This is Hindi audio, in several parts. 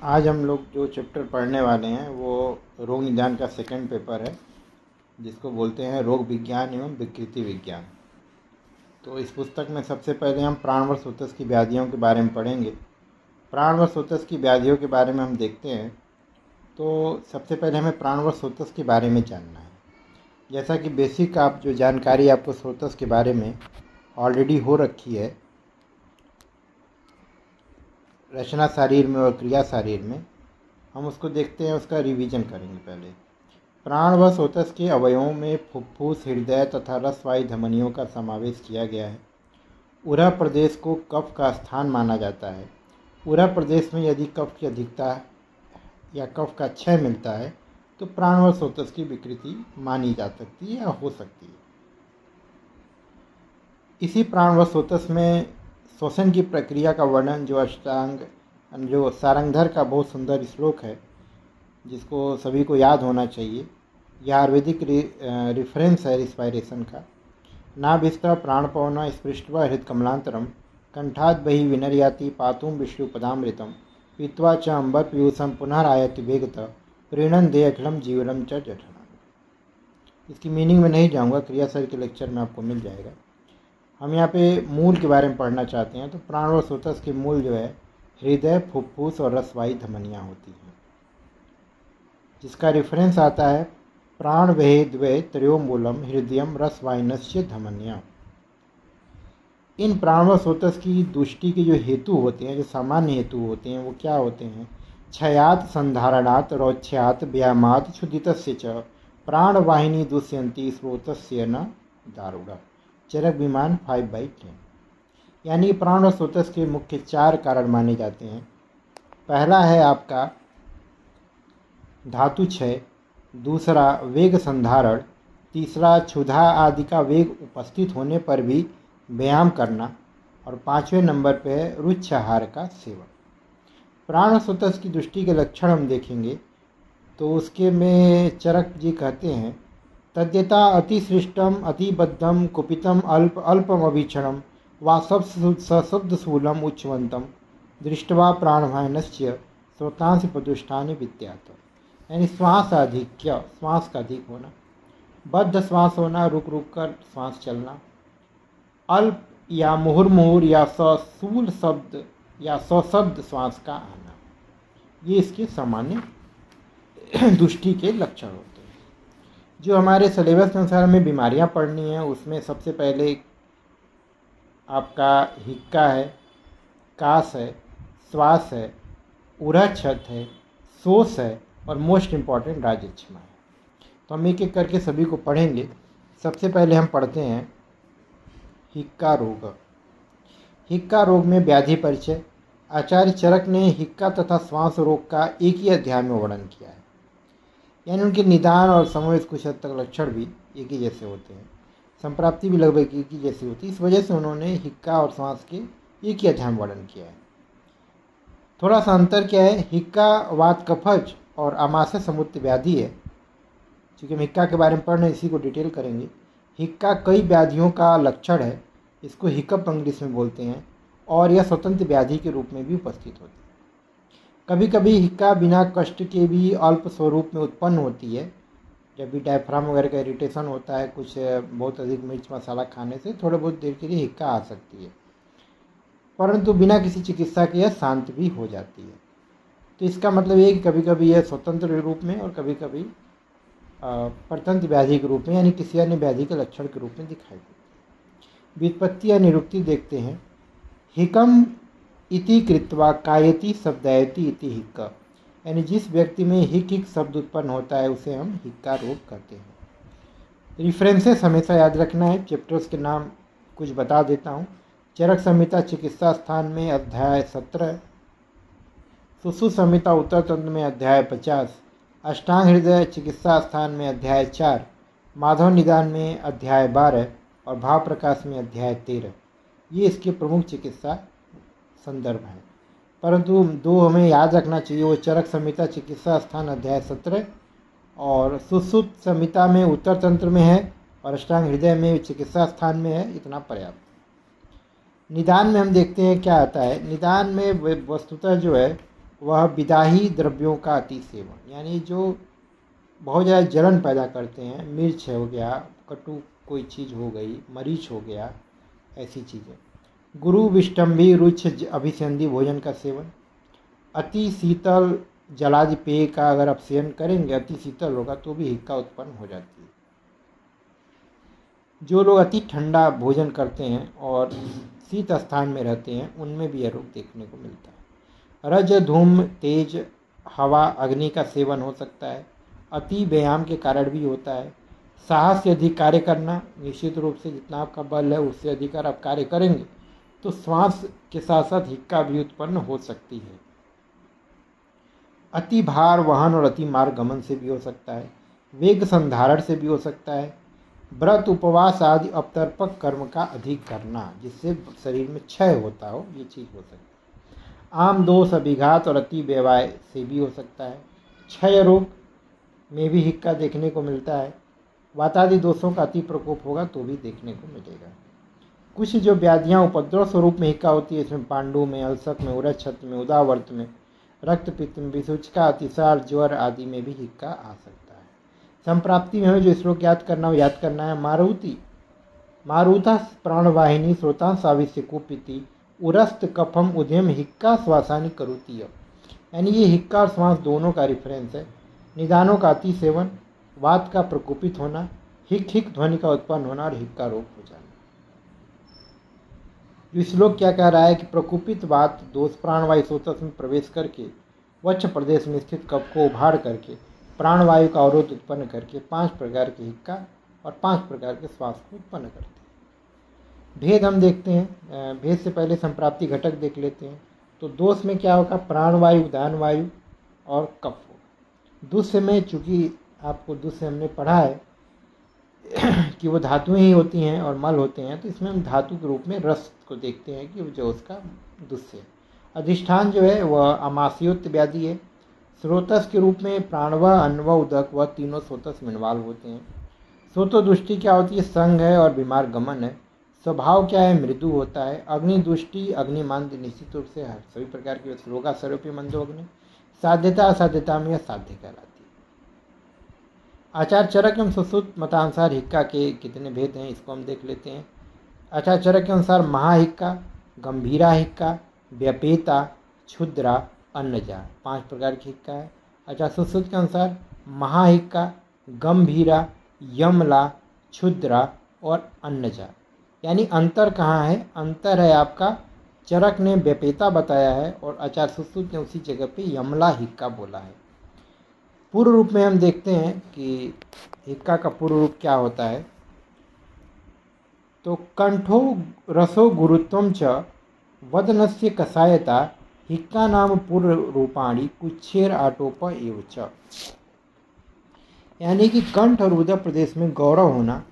आज हम लोग जो चैप्टर पढ़ने वाले हैं वो रोग निदान का सेकंड पेपर है, जिसको बोलते हैं रोग विज्ञान एवं विकृति विज्ञान। तो इस पुस्तक में सबसे पहले हम प्राणवर्ष उत्तक की व्याधियों के बारे में पढ़ेंगे। प्राणवर्ष उत्तक की व्याधियों के बारे में हम देखते हैं तो सबसे पहले हमें प्राणवर्ष उत्तक के बारे में जानना है। जैसा कि बेसिक आप जो जानकारी आपको स्रोतस के बारे में ऑलरेडी हो रखी है रचना शारीर में और क्रिया शारीर में, हम उसको देखते हैं, उसका रिवीजन करेंगे। पहले प्राणवर्ष उत्तक के अवयवों में फुफ्फुस, हृदय तथा रसवायु धमनियों का समावेश किया गया है। उरह प्रदेश को कफ का स्थान माना जाता है। उरह प्रदेश में यदि कफ की अधिकता या कफ का क्षय मिलता है तो प्राणवर्ष उत्तक की विकृति मानी जा सकती है या हो सकती है। इसी प्राणवर्ष उत्तक में श्वसन की प्रक्रिया का वर्णन जो सारंगधर का बहुत सुंदर श्लोक है, जिसको सभी को याद होना चाहिए। यह आयुर्वेदिक रिफरेंस है रिस्पायरेशन का। नाभिस्त्र प्राणपवन स्पृष्ट्वा हृदकमलांतरम कंठात् बहि विनर्याति पातुम विष्णुपदामृतम पीत्वा च अम्बर पीयूषम पुनरायति वेगतः प्रीणन दे अखिलम जीवनम च जठरम। इसकी मीनिंग में नहीं जाऊँगा, क्रियाशरीर के लेक्चर में आपको मिल जाएगा। हम यहाँ पे मूल के बारे में पढ़ना चाहते हैं। तो प्राणवर्ष उत्तक के मूल जो है हृदय, फुफ्फुस और रसवायु धमनियाँ होती हैं, जिसका रेफरेंस आता है प्राण वहे द्वे त्रयोमूलम हृदयम रसवायनस्य धमनिया। इन प्राणवर्ष उत्तक की दुष्टि के जो हेतु होते हैं, जो सामान्य हेतु होते हैं, वो क्या होते हैं? क्षयात संधारणात रौक्ष्यात व्यायामात क्षुदितस्य च प्राणवाहिनी दुष्यंती स्रोतस्य न दारुड़ा। चरक विमान 5/10। यानी प्राणवर्ष उत्तक के मुख्य 4 कारण माने जाते हैं। पहला है आपका धातु क्षय, दूसरा वेग संधारण, तीसरा क्षुधा आदि का वेग उपस्थित होने पर भी व्यायाम करना, और 5वें नंबर पे है रुच्च आहार का सेवन। प्राणवर्ष उत्तक की दृष्टि के लक्षण हम देखेंगे तो उसके में चरक जी कहते हैं तद्यता अतिसृष्टम अतिबद्धम कुपितम अल्प अल्पम अभीक्षणम वा सशब्द स्थूलम उच्चवंतम दृष्टवा प्राणवायनस्य स्रोतांश प्रदुष्टानि विद्यात। यानी श्वास आधिक्य, श्वास का अधिक होना, बद्ध श्वास होना, रुक रुक कर श्वास चलना, अल्प या मुहुर्मुहुर या सशूल शब्द या सशब्द श्वास का आना, ये इसके सामान्य दृष्टि के लक्षण होते हैं। जो हमारे सिलेबस के अनुसार हमें बीमारियां पढ़नी हैं, उसमें सबसे पहले आपका हिक्का है, कास है, श्वास है, उरह-छत है, शोष है और मोस्ट इम्पॉर्टेंट राजक्षमा है। तो हम एक एक करके सभी को पढ़ेंगे। सबसे पहले हम पढ़ते हैं हिक्का रोग। हिक्का रोग में व्याधि परिचय। आचार्य चरक ने हिक्का तथा श्वास रोग का एक ही अध्याय में वर्णन किया है। यानी उनके निदान और समावेश कुछ हद तक लक्षण भी एक ही जैसे होते हैं, संप्राप्ति भी लगभग एक ही जैसी होती है। इस वजह से उन्होंने हिक्का और श्वास के एक ही अध्याय में वर्णन किया है। थोड़ा सा अंतर क्या है? हिक्का वात कफज और आमाशय समुद्र व्याधि है। क्योंकि हम हिक्का के बारे में पढ़ रहे हैं, इसी को डिटेल करेंगे। हिक्का कई व्याधियों का लक्षण है, इसको हिकअप इंग्लिश में बोलते हैं, और यह स्वतंत्र व्याधि के रूप में भी उपस्थित होती है। कभी कभी हिक्का बिना कष्ट के भी अल्प स्वरूप में उत्पन्न होती है। जब भी डायफ्राम वगैरह का इरिटेशन होता है, कुछ बहुत अधिक मिर्च मसाला खाने से थोड़े बहुत देर के लिए हिक्का आ सकती है, परंतु बिना किसी चिकित्सा के यह शांत भी हो जाती है। तो इसका मतलब ये कि कभी कभी यह स्वतंत्र रूप में और कभी कभी परतंत्र व्याधि के रूप में, यानी किसी अन्य व्याधि के लक्षण के रूप में दिखाई देती है। व्युत्पत्ति या निरुक्ति देखते हैं। हिकम इति कृत्वा कायति शब्दायति इति हिक्का। यानी जिस व्यक्ति में हिक हिक शब्द उत्पन्न होता है उसे हम हिक्का रोग कहते हैं। रिफरेंसेस हमेशा याद रखना है। चैप्टर्स के नाम कुछ बता देता हूँ। चरक संहिता चिकित्सा स्थान में अध्याय 17, सुश्रुत संहिता उत्तर तंत्र में अध्याय 50, अष्टांग हृदय चिकित्सा स्थान में अध्याय 4, माधव निदान में अध्याय 12 और भाव प्रकाश में अध्याय 13। ये इसके प्रमुख चिकित्सा संदर्भ है। परंतु 2 हमें याद रखना चाहिए, वो चरक संहिता चिकित्सा स्थान अध्याय 17 और सुश्रुत संहिता में उत्तर तंत्र में है और अष्टांग हृदय में चिकित्सा स्थान में है। इतना पर्याप्त। निदान में हम देखते हैं क्या आता है। निदान में वस्तुतः जो है वह विदाही द्रव्यों का अति सेवन, यानी जो बहुत ज़्यादा जलन पैदा करते हैं, मिर्च हो गया, कटु कोई चीज़ हो गई, मरीच हो गया, ऐसी चीज़ें। गुरु विष्टम्भी रुच्छ अभिसंधि भोजन का सेवन, अति शीतल जलादि पेय का अगर आप सेवन करेंगे, अति शीतल होगा तो भी हिक्का उत्पन्न हो जाती है। जो लोग अति ठंडा भोजन करते हैं और शीत स्थान में रहते हैं, उनमें भी यह रोग देखने को मिलता है। रज धूम तेज हवा अग्नि का सेवन हो सकता है, अति व्यायाम के कारण भी होता है। साहस से अधिक कार्य करना, निश्चित रूप से जितना आपका बल है उससे अधिक आप कार्य करेंगे तो श्वास के साथ साथ हिक्का भी उत्पन्न हो सकती है। अति भार वहन और अति मार्ग गमन से भी हो सकता है, वेग संधारण से भी हो सकता है। व्रत उपवास आदि अपतर्पक कर्म का अधिक करना, जिससे शरीर में क्षय होता हो, ये चीज़ हो सकती है। आम दोष अभिघात और अति व्यवहाय से भी हो सकता है। क्षय रोग में भी हिक्का देखने को मिलता है। वातादि दोषों का अति प्रकोप होगा तो भी देखने को मिलेगा। कुछ जो व्याधियाँ उपद्रव स्वरूप में हिक्का होती है, इसमें पांडु में, अल्सक में, उरज छत्र में, उदावर्त में, रक्त पित्त में, विसूचिका, अतिसार, ज्वर आदि में भी हिक्का आ सकता है। संप्राप्ति में हमें जो श्लोक याद करना है। मारुति मारुता प्राणवाहिनी स्रोता साविस्य कुपिति उरस्त कफम उद्यम हिक्का श्वासानी करुती, यानी ये हिक्का और श्वास दोनों का रिफरेंस है। निदानों का अति सेवन, वात का प्रकोपित होना, हिक हिक ध्वनि का उत्पन्न होना और हिक्का रोग हो जाना। श्लोक क्या कह रहा है कि प्रकोपित वात दोष प्राणवायु स्रोतस में प्रवेश करके वक्ष प्रदेश में स्थित कफ को उभाड़ करके प्राणवायु का अवरोध उत्पन्न करके 5 प्रकार के हिक्का और 5 प्रकार के श्वास को उत्पन्न करते हैं। भेद हम देखते हैं। भेद से पहले संप्राप्ति घटक देख लेते हैं। तो दोष में क्या होगा, प्राणवायु, उदान वायु और कफ होगा। दुष्य में, चूँकि आपको दुष्य हमने पढ़ा है कि वो धातुएं ही होती हैं और मल होते हैं, तो इसमें हम धातु के रूप में रस को देखते हैं कि जो उसका दुष्य। अधिष्ठान जो है वह अमाशयोक्त व्याधि है। स्रोतस के रूप में प्राणव, अन्व, उदक वह तीनों स्रोतस में इन्वॉल्व होते हैं। स्रोतो दृष्टि क्या होती है, संग है और बीमार गमन है। स्वभाव क्या है, मृदु होता है। अग्नि दृष्टि, अग्निमांद निश्चित रूप से सभी प्रकार के रोगा स्वरूपी मंदो अग्नि। साध्यता असाध्यता में साध्य कहलाती है। आचार चरक एवं सुश्रुत मतानुसार हिक्का के कितने भेद हैं, इसको हम देख लेते हैं। आचार चरक के अनुसार महाहिक्का, गंभीरा हिक्का, व्यपेता, क्षुद्रा, अन्नजा 5 प्रकार की हिक्का है। अच्छा, सुश्रुत के अनुसार महाहिक्का, गंभीरा, यमला, क्षुद्रा और अन्नजा। यानी अंतर कहाँ है, अंतर है आपका चरक ने व्यपेता बताया है और आचार्य सुश्रुत ने उसी जगह पे यमला हिक्का बोला है। पूर्व रूप में हम देखते हैं कि हिक्का का पूर्व रूप क्या होता है। तो कंठो रसो गुरुत्वम च वदनस्य कषायता हिक्का नाम पूर्व रूपाणी कुच्छेर आटोप एव च, यानी कि कंठ और उदर प्रदेश में गौरव होना,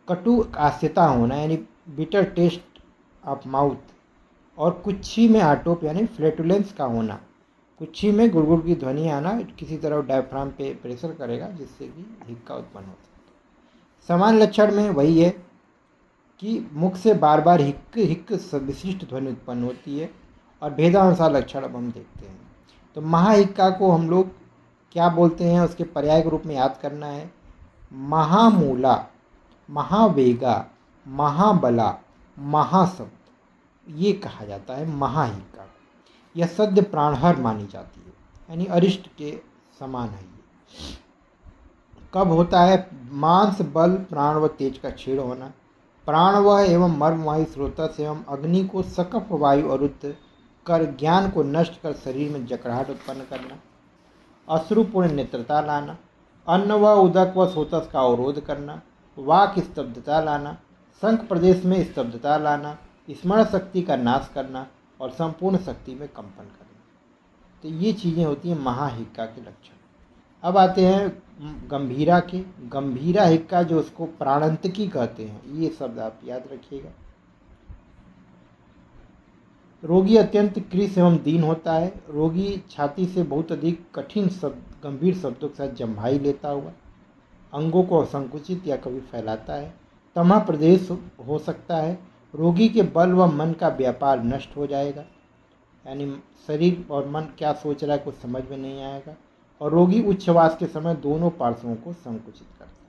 कटु आस्यता होना यानी बिटर टेस्ट ऑफ माउथ, और कुच्छी में आटोप यानी फ्लैटुलेंस का होना, कुच्छी में गुड़गुड़ की ध्वनि आना, किसी तरह डायफ्राम पे प्रेशर करेगा जिससे कि हिक्का उत्पन्न हो सकता है। समान लक्षण में वही है कि मुख से बार बार हिक हिक विशिष्ट ध्वनि उत्पन्न होती है। और भेदानुसार लक्षण अब हम देखते हैं। तो महाहिक्का को हम लोग क्या बोलते हैं, उसके पर्याय के रूप में याद करना है। महामूला, महावेगा, महाबला, महाशब्द, ये कहा जाता है महाहिक्का। यह सद्य प्राणहर मानी जाती है, यानी अरिष्ट के समान है ये। कब होता है, मांस, बल, प्राण व तेज का क्षीण होना, प्राण व एवं मर्म वायु स्रोतस एवं अग्नि को सकप वायु अरुद्ध कर ज्ञान को नष्ट कर शरीर में जकड़ाहट उत्पन्न करना, अश्रुपूर्ण नेत्रता लाना, अन्न व उदक व स्रोतस का अवरोध करना, वाक स्तब्धता लाना, शंख प्रदेश में स्तब्धता लाना, स्मरण शक्ति का नाश करना और संपूर्ण शक्ति में कंपन करना। तो ये चीज़ें होती हैं महाहिक्का के लक्षण। अब आते हैं गंभीरा के। गंभीरा हिक्का जो उसको प्राणांतकी कहते हैं, ये शब्द आप याद रखिएगा। रोगी अत्यंत कृश एवं दीन होता है। रोगी छाती से बहुत अधिक कठिन शब्द, गंभीर शब्दों के साथ जम्भाई लेता हुआ अंगों को संकुचित या कभी फैलाता है। तमा प्रदेश हो सकता है। रोगी के बल व मन का व्यापार नष्ट हो जाएगा। यानी शरीर और मन क्या सोच रहा है कुछ समझ में नहीं आएगा। और रोगी उच्छ्वास के समय दोनों पार्श्वों को संकुचित करता है।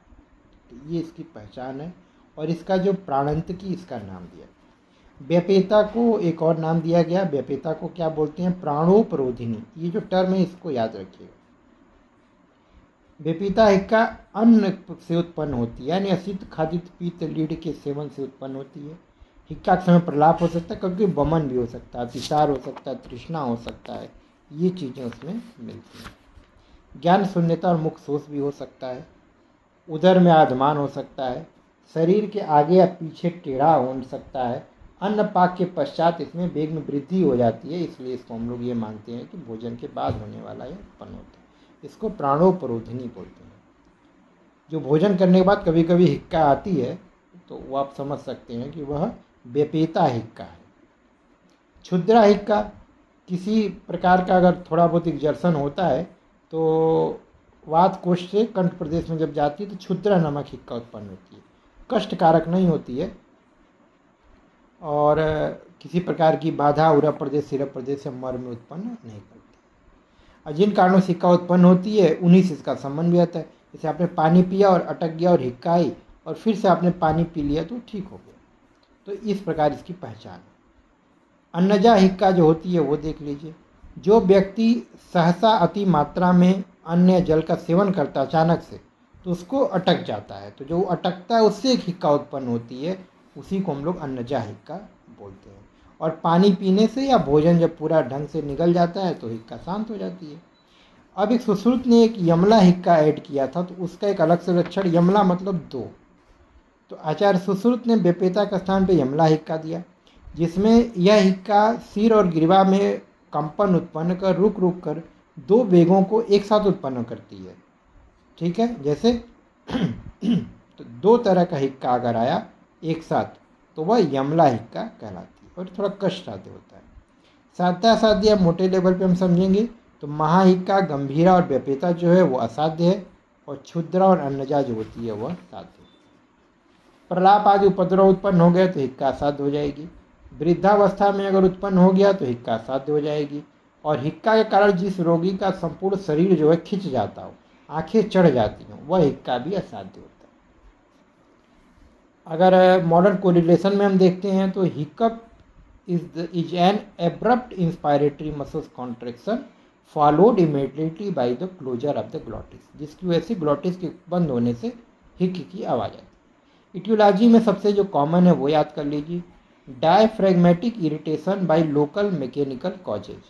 तो ये इसकी पहचान है। और इसका जो प्राणांतकी इसका नाम दिया। व्यपेता को एक और नाम दिया गया। व्यपेता को क्या बोलते हैं? प्राणोपरोधिनी। ये जो टर्म है इसको याद रखिएगा। व्यपेता हिक्का अन्न से उत्पन्न होती है, यानी असित खादित पीत लीड के सेवन से उत्पन्न होती है। हिक्का के समय प्रलाप हो सकता है, कभी बमन भी हो सकता है, अतिसार हो सकता है, तृष्णा हो सकता है, ये चीज़ें उसमें मिलती हैं। ज्ञान शून्यता और मुख शोष भी हो सकता है। उदर में आधमान हो सकता है। शरीर के आगे या पीछे टेढ़ा हो सकता है। अन्न पाक के पश्चात इसमें वेग में वृद्धि हो जाती है, इसलिए इसको हम लोग ये मानते हैं कि भोजन के बाद होने वाला यह उत्पन्न होता है। इसको प्राणोपरोधिनी बोलते हैं। जो भोजन करने के बाद कभी कभी हिक्का आती है तो वो आप समझ सकते हैं कि वह व्यपेता हिक्का है। क्षुद्रा हिक्का, किसी प्रकार का अगर थोड़ा बहुत एक्जर्सन होता है तो वात कोश से कंठ प्रदेश में जब जाती है तो क्षुद्रा नामक हिक्का उत्पन्न होती है। कष्टकारक नहीं होती है और किसी प्रकार की बाधा उरह प्रदेश सिरह प्रदेश या मर में उत्पन्न नहीं करती। और जिन कारणों से हिक्का उत्पन्न होती है उन्हीं से इसका संबंध भी आता है। जैसे आपने पानी पिया और अटक गया और हिक्का आई और फिर से आपने पानी पी लिया तो ठीक हो गया। तो इस प्रकार इसकी पहचान है। अन्नजा हिक्का जो होती है वो देख लीजिए। जो व्यक्ति सहसा अति मात्रा में अन्न या जल का सेवन करता है अचानक से तो उसको अटक जाता है। तो जो अटकता है उससे एक हिक्का उत्पन्न होती है, उसी को हम लोग अन्नजा हिक्का बोलते हैं। और पानी पीने से या भोजन जब पूरा ढंग से निगल जाता है तो हिक्का शांत हो जाती है। अब एक सुश्रुत ने एक यमला हिक्का ऐड किया था तो उसका एक अलग से लक्षण, यमला मतलब दो। तो आचार्य सुश्रुत ने व्यपेता के स्थान पे यमला हिक्का दिया, जिसमें यह हिक्का सिर और ग्रीवा में कंपन उत्पन्न कर रुक रुक कर दो वेगों को एक साथ उत्पन्न करती है। ठीक है, जैसे तो दो तरह का हिक्का अगर आया एक साथ तो वह यमला हिक्का कहलाती है और थोड़ा कष्ट साध्य होता है। साध्या साध्य या मोटे लेवल पे हम समझेंगे तो महाहिक्का, गंभीरा और व्यपेता जो है वो असाध्य है और क्षुद्रा और अन्नजा जो होती है वह साध्य है। प्रलाप आदि उपद्रव उत्पन्न हो गया तो हिक्का असाध्य हो जाएगी। वृद्धावस्था में अगर उत्पन्न हो गया तो हिक्का असाध्य हो जाएगी। और हिक्का के कारण जिस रोगी का संपूर्ण शरीर जो है खिंच जाता हो, आंखें चढ़ जाती हों, वह हिक्का भी असाध्य होता है। अगर मॉडर्न कोरिलेशन में हम देखते हैं तो hiccup is an abrupt inspiratory muscle contraction followed immediately by the closure of the glottis, जिसकी वजह से ग्लॉटिस के बंद होने से हिक की आवाज़ आती है। इटियोलॉजी में सबसे जो कॉमन है वो याद कर लीजिए। Diaphragmatic irritation by local mechanical causes,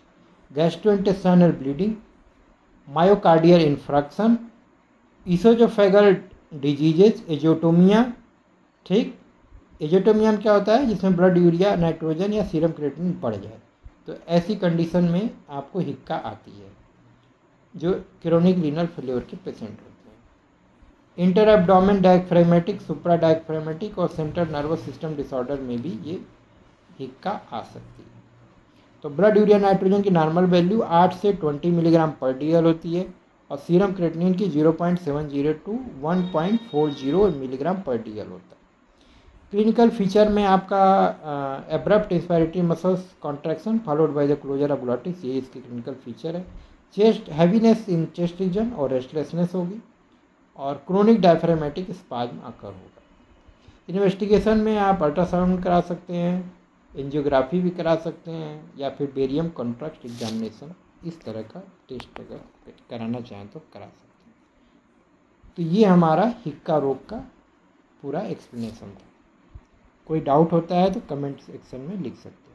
gastrointestinal bleeding, myocardial infarction, oesophageal diseases, azotaemia. ठीक, एजोटोमिया क्या होता है? जिसमें ब्लड यूरिया, नाइट्रोजन या सीरम क्रिएटिनिन बढ़ जाए, तो ऐसी कंडीशन में आपको हिक्का आती है जो क्रोनिक रीनल फेल्योर के पेशेंट होते हैं। इंटर एब्डोमेन डायफ्रैग्मेटिक, सुप्रा डायफ्रैग्मेटिक और सेंट्रल नर्वस सिस्टम डिसऑर्डर में भी ये हिक्का आ सकती है। तो ब्लड यूरिया नाइट्रोजन की नॉर्मल वैल्यू 8 से 20 मिलीग्राम पर डीएल होती है और सीरम क्रिएटिनिन की 0.70 टू 1.40 मिलीग्राम पर डीएल होता है। क्लिनिकल फीचर में आपका abrupt inspiratory muscles contraction followed by the closure of glottis, ये इसके क्लिनिकल फीचर है। Chest heaviness in chest region और रेस्टलेसनेस होगी और क्रोनिक डायफ्रैग्मेटिक स्पाज्म आकर होगा। इन्वेस्टिगेशन में आप अल्ट्रासाउंड करा सकते हैं, एंजियोग्राफी भी करा सकते हैं या फिर बेरियम कॉन्ट्रैक्ट एग्जामिनेशन, इस तरह का टेस्ट अगर कराना चाहें तो करा सकते हैं। तो ये हमारा हिक्का रोग का पूरा एक्सप्लेनेशन था। कोई डाउट होता है तो कमेंट सेक्शन में लिख सकते हैं।